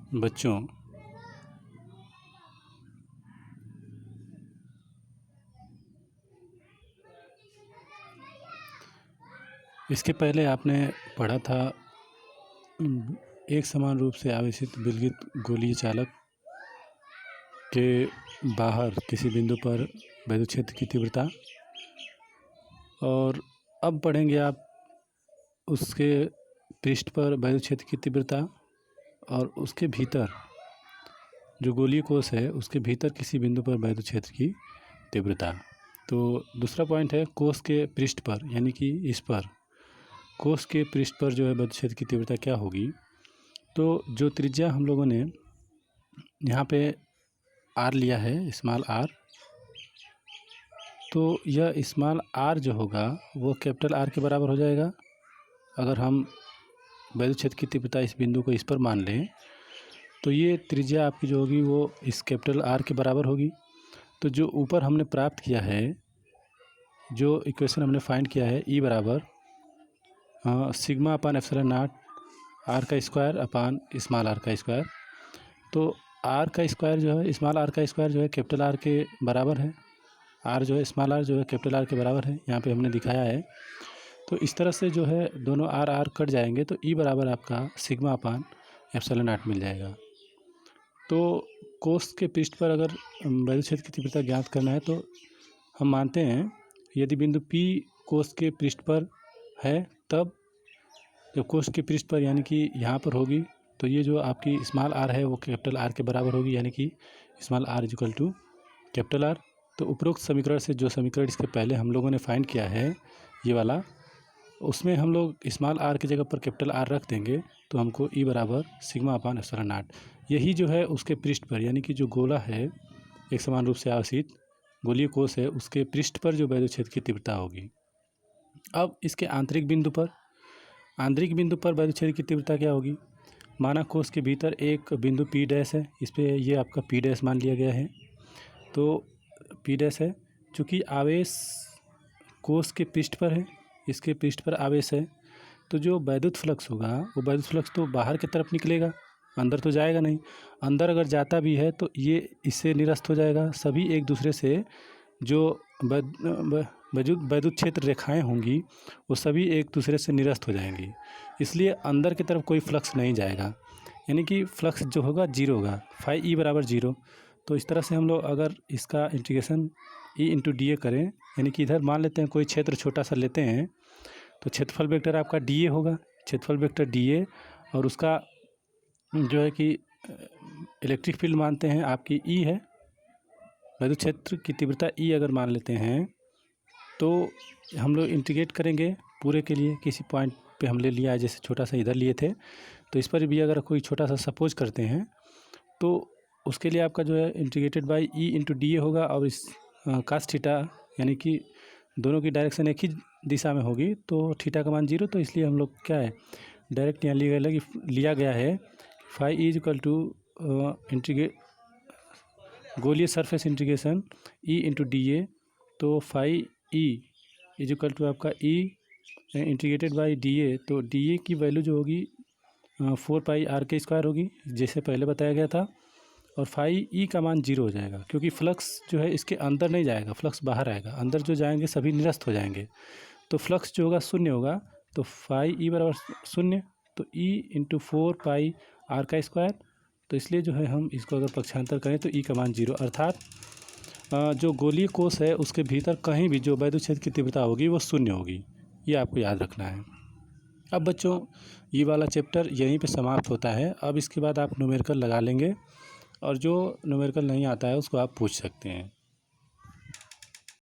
बच्चों, इसके पहले आपने पढ़ा था एक समान रूप से आवेशित विलगित गोलीय चालक के बाहर किसी बिंदु पर विद्युत क्षेत्र की तीव्रता, और अब पढ़ेंगे आप उसके पृष्ठ पर विद्युत क्षेत्र की तीव्रता और उसके भीतर जो गोलीय कोश है उसके भीतर किसी बिंदु पर विद्युत क्षेत्र की तीव्रता। तो दूसरा पॉइंट है कोश के पृष्ठ पर, यानी कि इस पर कोश के पृष्ठ पर जो है विद्युत क्षेत्र की तीव्रता क्या होगी। तो जो त्रिज्या हम लोगों ने यहाँ पे आर लिया है, स्मॉल आर, तो यह स्मॉल आर जो होगा वो कैपिटल आर के बराबर हो जाएगा। अगर हम विद्युत क्षेत्र की तीव्रता इस बिंदु को इस पर मान लें तो ये त्रिज्या आपकी जो होगी वो इस कैपिटल आर के बराबर होगी। तो जो ऊपर हमने प्राप्त किया है, जो इक्वेशन हमने फाइंड किया है, ई बराबर sigma upon epsilon naught R का स्क्वायर अपान स्मॉल आर का स्क्वायर। तो आर का स्क्वायर जो है, स्मॉल आर का स्क्वायर जो है कैपिटल आर के बराबर है, आर जो है स्मॉल आर जो है कैपिटल आर के बराबर है, यहाँ पे हमने दिखाया है। तो इस तरह से जो है दोनों आर आर कट जाएंगे तो ई बराबर आपका सिग्मा अपान एप्सिलॉन नॉट मिल जाएगा। तो कोश के पृष्ठ पर अगर विद्युत क्षेत्र की तीव्रता ज्ञात करना है तो हम मानते हैं यदि बिंदु P कोश के पृष्ठ पर है, तब जब कोश के पृष्ठ पर यानी कि यहाँ पर होगी तो ये जो आपकी स्मॉल आर है वो कैपिटल आर के बराबर होगी, यानी कि small R is equal to capital R. तो उपरोक्त समीकरण से जो समीकरण इसके पहले हम लोगों ने फाइंड किया है ये वाला, उसमें हम लोग स्मॉल आर की जगह पर कैपिटल आर रख देंगे तो हमको ई बराबर सिग्मा अपान एप्सिलॉन नॉट, यही जो है उसके पृष्ठ पर, यानी कि जो गोला है एक समान रूप से आवेशित गोलीय कोश है उसके पृष्ठ पर जो विद्युत क्षेत्र की तीव्रता होगी। अब इसके आंतरिक बिंदु पर विद्युत क्षेत्र की तीव्रता क्या होगी। माना कोश के भीतर एक बिंदु P डैश है, इस पर ये आपका P डैश मान लिया गया है। तो P डैश है, चूँकि आवेश कोश के पृष्ठ पर है, इसके पृष्ठ पर आवेश है, तो जो वैद्युत फ्लक्स होगा वो वैद्युत फ्लक्स तो बाहर की तरफ निकलेगा, अंदर तो जाएगा नहीं। अंदर अगर जाता भी है तो ये इससे निरस्त हो जाएगा। सभी एक दूसरे से जो वैद्युत क्षेत्र रेखाएं होंगी वो सभी एक दूसरे से निरस्त हो जाएंगी, इसलिए अंदर की तरफ कोई फ्लक्स नहीं जाएगा, यानी कि फ्लक्स जो होगा जीरो होगा, फाई ई बराबर जीरो। तो इस तरह से हम लोग अगर इसका इंटीग्रेशन ई इंटू डी ए करें, यानी कि इधर मान लेते हैं कोई क्षेत्र छोटा सा लेते हैं तो क्षेत्रफल वेक्टर आपका डी ए होगा, क्षेत्रफल वेक्टर डी ए, और उसका जो है कि इलेक्ट्रिक फील्ड मानते हैं आपकी ई है, विद्युत क्षेत्र की तीव्रता ई अगर मान लेते हैं तो हम लोग इंटीग्रेट करेंगे पूरे के लिए। किसी पॉइंट पे हम ले लिया है, जैसे छोटा सा इधर लिए थे, तो इस पर भी अगर कोई छोटा सा सपोज करते हैं तो उसके लिए आपका जो है integrated by E into D ए होगा, और इस कास थीटा यानी कि दोनों की डायरेक्शन एक ही दिशा में होगी तो थीटा का मान जीरो, तो इसलिए हम लोग क्या है डायरेक्ट यहाँ लिया गया है phi E is equal to integrate गोलीय surface integration E into D A. तो phi E is equal to आपका E integrated by D A, तो डी ए की वैल्यू जो होगी 4 पाई आर के स्क्वायर होगी जैसे पहले बताया गया था, और फाई ई का मान जीरो हो जाएगा क्योंकि फ्लक्स जो है इसके अंदर नहीं जाएगा, फ्लक्स बाहर आएगा, अंदर जो जाएंगे सभी निरस्त हो जाएंगे, तो फ्लक्स जो होगा शून्य होगा। तो फाई ई बराबर शून्य, तो ई इंटू 4 पाई आर का स्क्वायर, तो इसलिए जो है हम इसको अगर पक्षांतर करें तो ई का मान जीरो, अर्थात जो गोलीय कोश है उसके भीतर कहीं भी जो विद्युत क्षेत्र की तीव्रता होगी वो शून्य होगी, ये आपको याद रखना है। अब बच्चों ये वाला चैप्टर यहीं पे समाप्त होता है। अब इसके बाद आप न्यूमेरिकल लगा लेंगे, और जो न्यूमेरिकल नहीं आता है उसको आप पूछ सकते हैं।